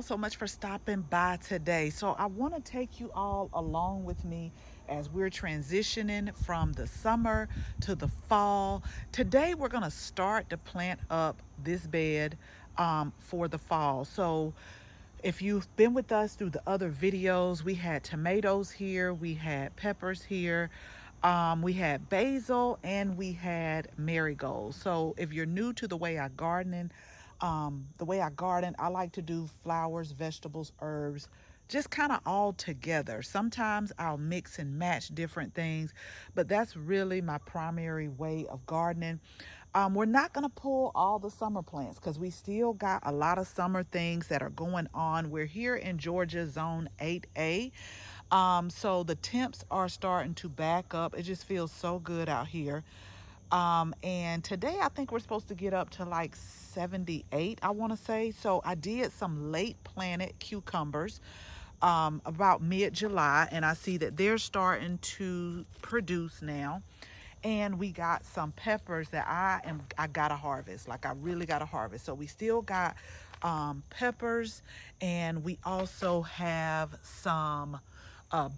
all so much for stopping by today. So I want to take you all along with me as we're transitioning from the summer to the fall. Today we're going to start to plant up this bed for the fall. So if you've been with us through the other videos, we had tomatoes here, we had peppers here, we had basil, and we had marigold. So if you're new to the way I garden, I like to do flowers, vegetables, herbs, just kind of all together. Sometimes I'll mix and match different things, but that's really my primary way of gardening. We're not going to pull all the summer plants because we still got a lot of summer things that are going on. We're here in Georgia, zone 8A. So the temps are starting to back up. It just feels so good out here. And today I think we're supposed to get up to like 78, I want to say. So I did some late planted cucumbers about mid-July, and I see that they're starting to produce now. And we got some peppers that I gotta harvest. Like I really gotta harvest. So we still got peppers, and we also have some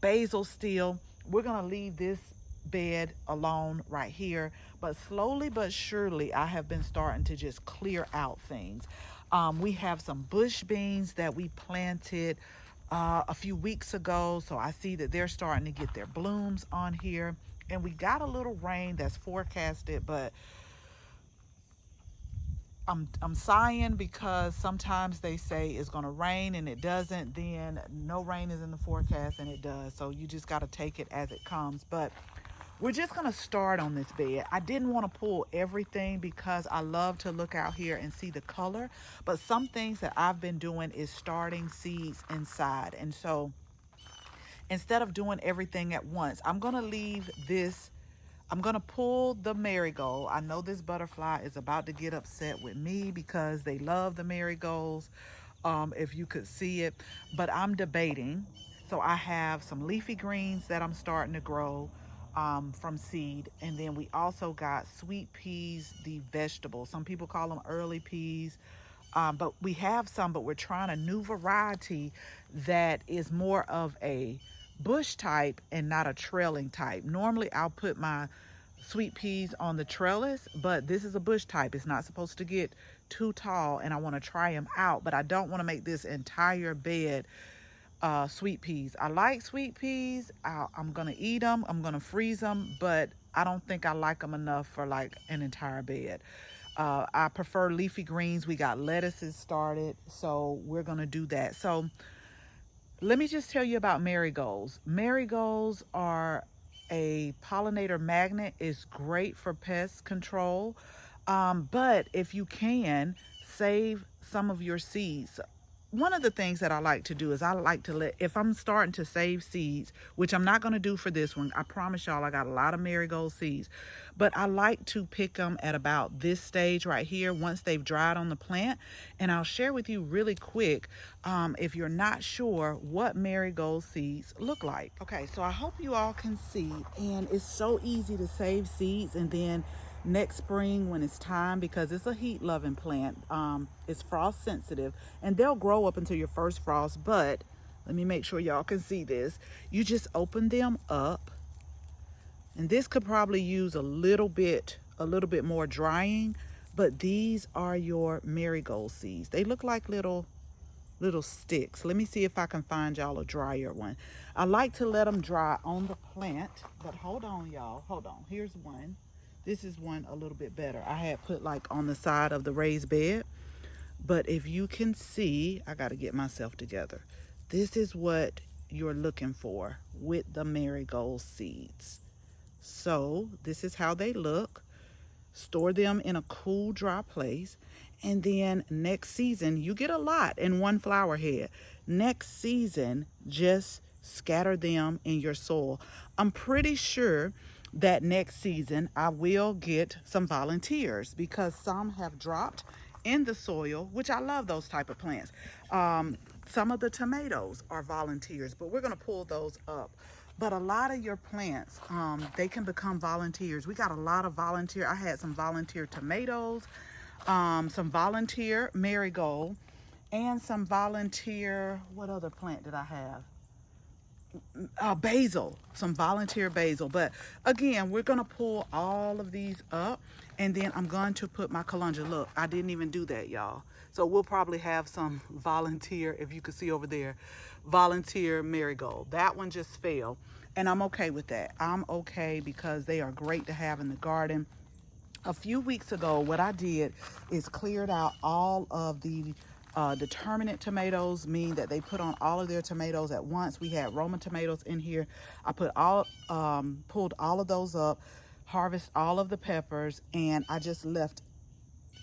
basil still. We're gonna leave this bed alone right here, but slowly but surely I have been starting to just clear out things. We have some bush beans that we planted a few weeks ago, so I see that they're starting to get their blooms on here. And we got a little rain that's forecasted, but I'm sighing because sometimes they say it's going to rain and it doesn't. Then no rain is in the forecast and it does. So you just got to take it as it comes. But we're just going to start on this bed. I didn't want to pull everything because I love to look out here and see the color. But some things that I've been doing is starting seeds inside. And so instead of doing everything at once, I'm going to leave this. I'm going to pull the marigold. I know this butterfly is about to get upset with me because they love the marigolds, if you could see it. But I'm debating. So I have some leafy greens that I'm starting to grow from seed. And then we also got sweet peas, the vegetable. Some people call them early peas. But we have some, but we're trying a new variety that is more of a bush type and not a trailing type. Normally I'll put my sweet peas on the trellis, but this is a bush type. It's not supposed to get too tall, and I want to try them out, but I don't want to make this entire bed sweet peas. I like sweet peas. I'm gonna eat them, I'm gonna freeze them, but I don't think I like them enough for like an entire bed. I prefer leafy greens. We got lettuces started, so we're gonna do that. So let me just tell you about marigolds. Marigolds are a pollinator magnet. It's great for pest control. But if you can, save some of your seeds. One of the things that I like to do is I like to if I'm starting to save seeds, which I'm not going to do for this one. I promise y'all I got a lot of marigold seeds. But I like to pick them at about this stage right here once they've dried on the plant. And I'll share with you really quick if you're not sure what marigold seeds look like. Okay, so I hope you all can see. And it's so easy to save seeds, and then next spring when it's time, because it's a heat loving plant, it's frost sensitive, and they'll grow up until your first frost. But let me make sure y'all can see this. You just open them up, and this could probably use a little bit more drying, but these are your marigold seeds. They look like little sticks. Let me see if I can find y'all a drier one. I like to let them dry on the plant, but hold on y'all, hold on. Here's one. This is one a little bit better. I had put like on the side of the raised bed. But if you can see, I got to get myself together. This is what you're looking for with the marigold seeds. So this is how they look. Store them in a cool, dry place. And then next season, you get a lot in one flower head. Next season, just scatter them in your soil. I'm pretty sure that next season I will get some volunteers because some have dropped in the soil, which I love those type of plants. Some of the tomatoes are volunteers, but we're going to pull those up. But a lot of your plants, they can become volunteers. We got a lot of volunteer. I had some volunteer tomatoes, some volunteer marigold, and some volunteer, what other plant did I have? Basil, some volunteer basil. But again, we're gonna pull all of these up, and then I'm going to put my calendula. Look, I didn't even do that, y'all. So we'll probably have some volunteer, if you can see over there, volunteer marigold. That one just fell, and I'm okay with that. I'm okay because they are great to have in the garden. A few weeks ago, what I did is cleared out all of the determinate tomatoes, mean that they put on all of their tomatoes at once. We had Roma tomatoes in here. I pulled all of those up, harvest all of the peppers, and I just left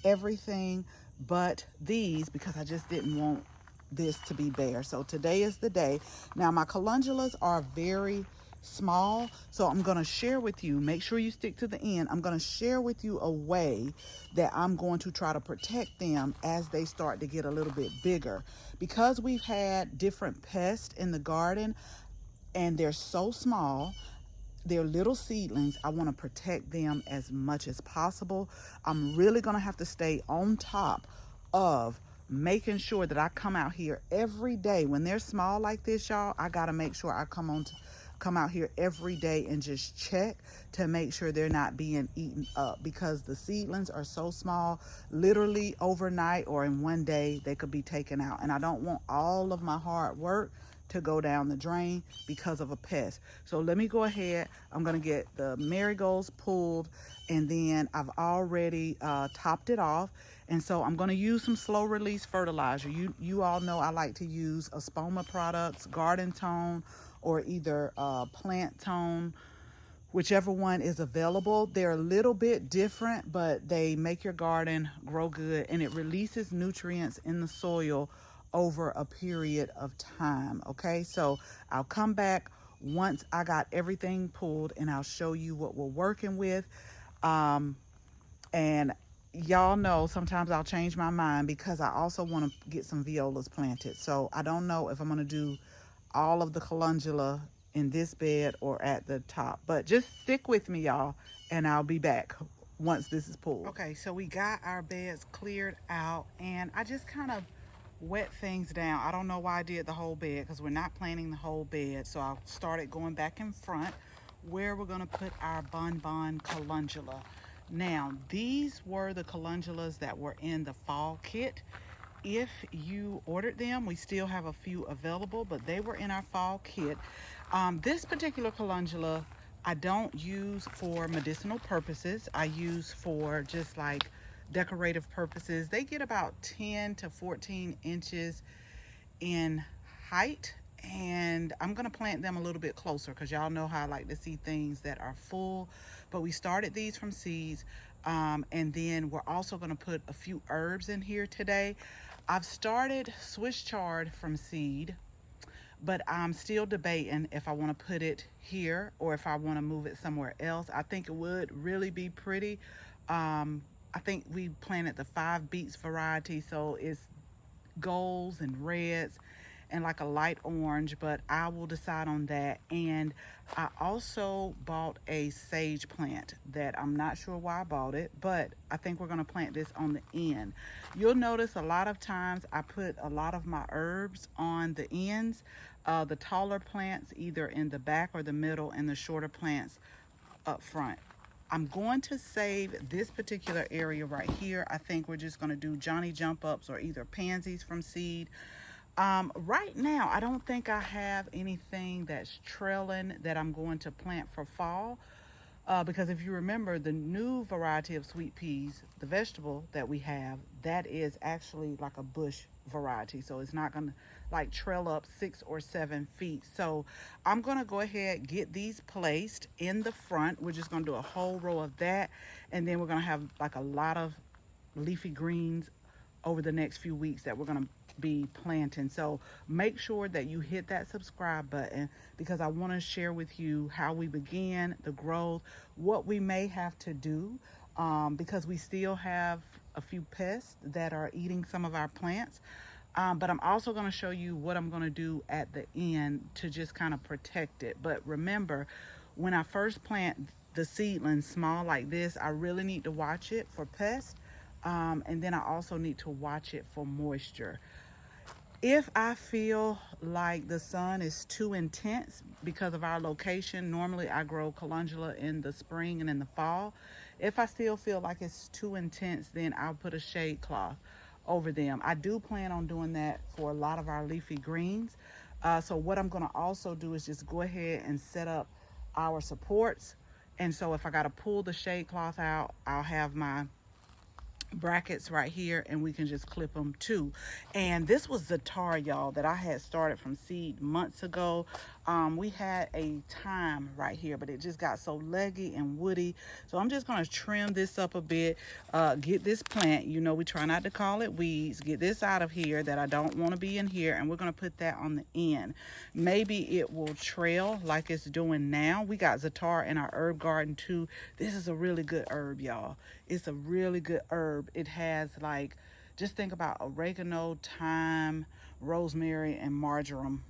everything but these because I just didn't want this to be bare. So today is the day. Now my calendulas are very small, so I'm going to share with you, make sure you stick to the end, I'm going to share with you a way that I'm going to try to protect them as they start to get a little bit bigger. Because we've had different pests in the garden and they're so small, they're little seedlings, I want to protect them as much as possible. I'm really going to have to stay on top of making sure that I come out here every day. When they're small like this, y'all, I got to make sure I come out here every day and just check to make sure they're not being eaten up, because the seedlings are so small, literally overnight or in one day they could be taken out, and I don't want all of my hard work to go down the drain because of a pest. So let me go ahead, I'm going to get the marigolds pulled, and then I've already topped it off, and so I'm going to use some slow release fertilizer. You all know I like to use Espoma products, Garden Tone, or either Plant Tone, whichever one is available. They're a little bit different, but they make your garden grow good, and it releases nutrients in the soil over a period of time. Okay, so I'll come back once I got everything pulled, and I'll show you what we're working with. And y'all know sometimes I'll change my mind because I also want to get some violas planted. So I don't know if I'm going to do all of the calendula in this bed or at the top, but just stick with me, y'all, and I'll be back once this is pulled. Okay, so we got our beds cleared out, and I just kind of wet things down. I don't know why I did the whole bed because we're not planting the whole bed, so I started going back in front where we're going to put our bonbon calendula. Now, these were the calendulas that were in the fall kit. If you ordered them, we still have a few available, but they were in our fall kit. This particular calendula I don't use for medicinal purposes. I use for just like decorative purposes. They get about 10 to 14 inches in height, and I'm gonna plant them a little bit closer because y'all know how I like to see things that are full. But we started these from seeds, and then we're also gonna put a few herbs in here today. I've started Swiss chard from seed, but I'm still debating if I want to put it here or if I want to move it somewhere else. I think it would really be pretty. I think we planted the 5 beets variety, so it's golds and reds and like a light orange, but I will decide on that. And I also bought a sage plant that I'm not sure why I bought it, but I think we're going to plant this on the end. You'll notice a lot of times I put a lot of my herbs on the ends, the taller plants either in the back or the middle, and the shorter plants up front. I'm going to save this particular area right here. I think we're just going to do Johnny jump ups or either pansies from seed. Right now, I don't think I have anything that's trailing that I'm going to plant for fall. Because if you remember, the new variety of sweet peas, the vegetable that we have, that is actually like a bush variety. So it's not going to like trail up 6 or 7 feet. So I'm going to go ahead, get these placed in the front. We're just going to do a whole row of that. And then we're going to have like a lot of leafy greens over the next few weeks that we're going to be planting. So make sure that you hit that subscribe button because I want to share with you how we began the growth, what we may have to do, because we still have a few pests that are eating some of our plants. But I'm also going to show you what I'm going to do at the end to just kind of protect it. But remember, when I first plant the seedlings small like this, I really need to watch it for pests. And then I also need to watch it for moisture. If I feel like the sun is too intense because of our location, normally I grow calendula in the spring and in the fall. If I still feel like it's too intense, then I'll put a shade cloth over them. I do plan on doing that for a lot of our leafy greens. So what I'm going to also do is just go ahead and set up our supports. And so if I got to pull the shade cloth out, I'll have my brackets right here and we can just clip them too. And this was the tar, y'all, that I had started from seed months ago. We had a time right here, but it just got so leggy and woody, so I'm just going to trim this up a bit, get this plant, you know, we try not to call it weeds, get this out of here that I don't want to be in here, and we're going to put that on the end. Maybe it will trail like it's doing now. We got zatar in our herb garden too. This is a really good herb, y'all. It's a really good herb. It has, like, just think about oregano, thyme, rosemary, and marjoram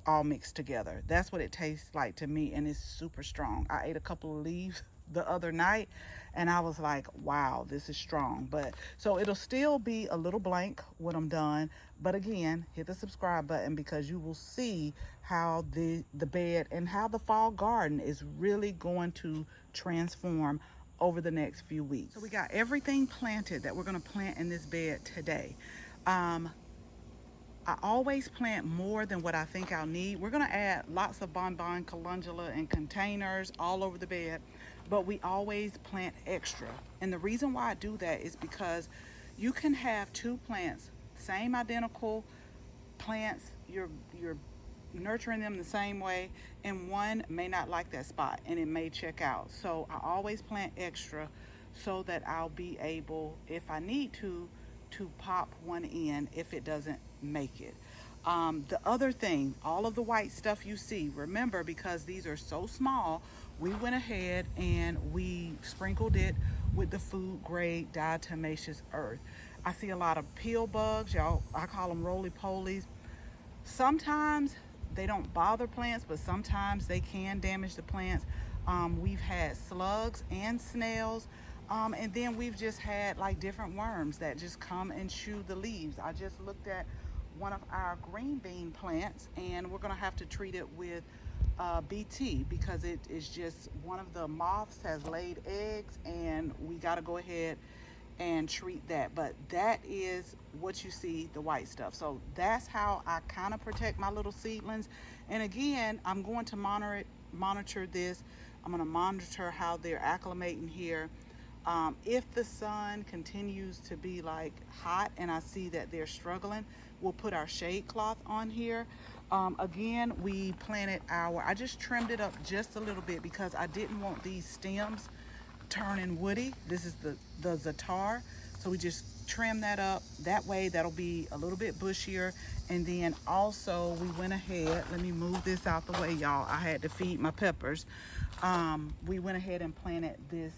all mixed together. That's what it tastes like to me, and it's super strong. I ate a couple of leaves the other night and I was like, wow, this is strong. But so it'll still be a little blank when I'm done, but again, hit the subscribe button because you will see how the bed and how the fall garden is really going to transform over the next few weeks. So we got everything planted that we're going to plant in this bed today. I always plant more than what I think I'll need. We're going to add lots of bonbon, calendula, and containers all over the bed, but we always plant extra. And the reason why I do that is because you can have two plants, same identical plants, you're nurturing them the same way, and one may not like that spot and it may check out. So I always plant extra so that I'll be able, if I need to pop one in if it doesn't make it. The other thing, all of the white stuff you see, remember, because these are so small, we went ahead and we sprinkled it with the food grade diatomaceous earth. I see a lot of peel bugs, y'all, I call them roly-polies. Sometimes they don't bother plants, but sometimes they can damage the plants. We've had slugs and snails. And then we've just had like different worms that just come and chew the leaves. I just looked at one of our green bean plants and we're gonna have to treat it with BT because it is just, one of the moths has laid eggs and we gotta go ahead and treat that. But that is what you see, the white stuff. So that's how I kind of protect my little seedlings. And again, I'm going to monitor this. I'm gonna monitor how they're acclimating here. If the sun continues to be like hot and I see that they're struggling, we'll put our shade cloth on here. Again, we planted I just trimmed it up just a little bit because I didn't want these stems turning woody. This is the zatar. So we just trim that up. That way that'll be a little bit bushier. And then also we went ahead, let me move this out the way, y'all. I had to feed my peppers. We went ahead and planted this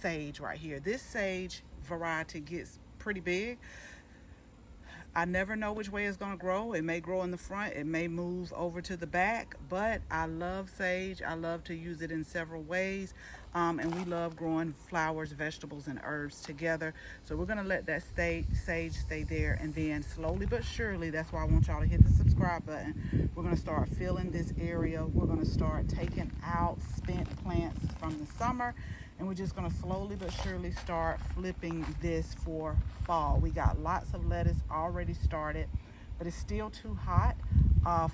sage right here. This sage variety gets pretty big. I never know which way it's going to grow. It may grow in the front, it may move over to the back, but I love sage. I love to use it in several ways, and we love growing flowers, vegetables, and herbs together. So we're going to let that sage stay there, and then slowly but surely, that's why I want y'all to hit the subscribe button. We're going to start filling this area. We're going to start taking out spent plants from the summer, and we're just going to slowly but surely start flipping this for fall. We got lots of lettuce already started, but it's still too hot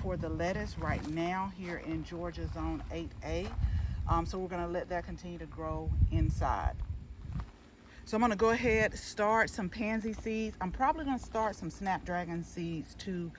for the lettuce right now here in Georgia Zone 8A. So we're going to let that continue to grow inside. So I'm going to go ahead, start some pansy seeds. I'm probably going to start some snapdragon seeds too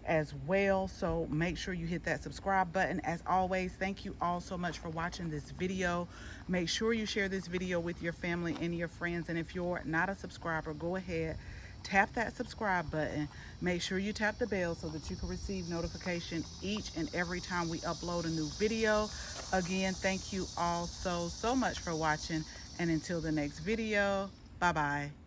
as well, so make sure you hit that subscribe button. As always, thank you all so much for watching this video. Make sure you share this video with your family and your friends, and if you're not a subscriber, go ahead, tap that subscribe button. Make sure you tap the bell so that you can receive notification each and every time we upload a new video. Again, thank you all so much for watching, and until the next video, bye bye.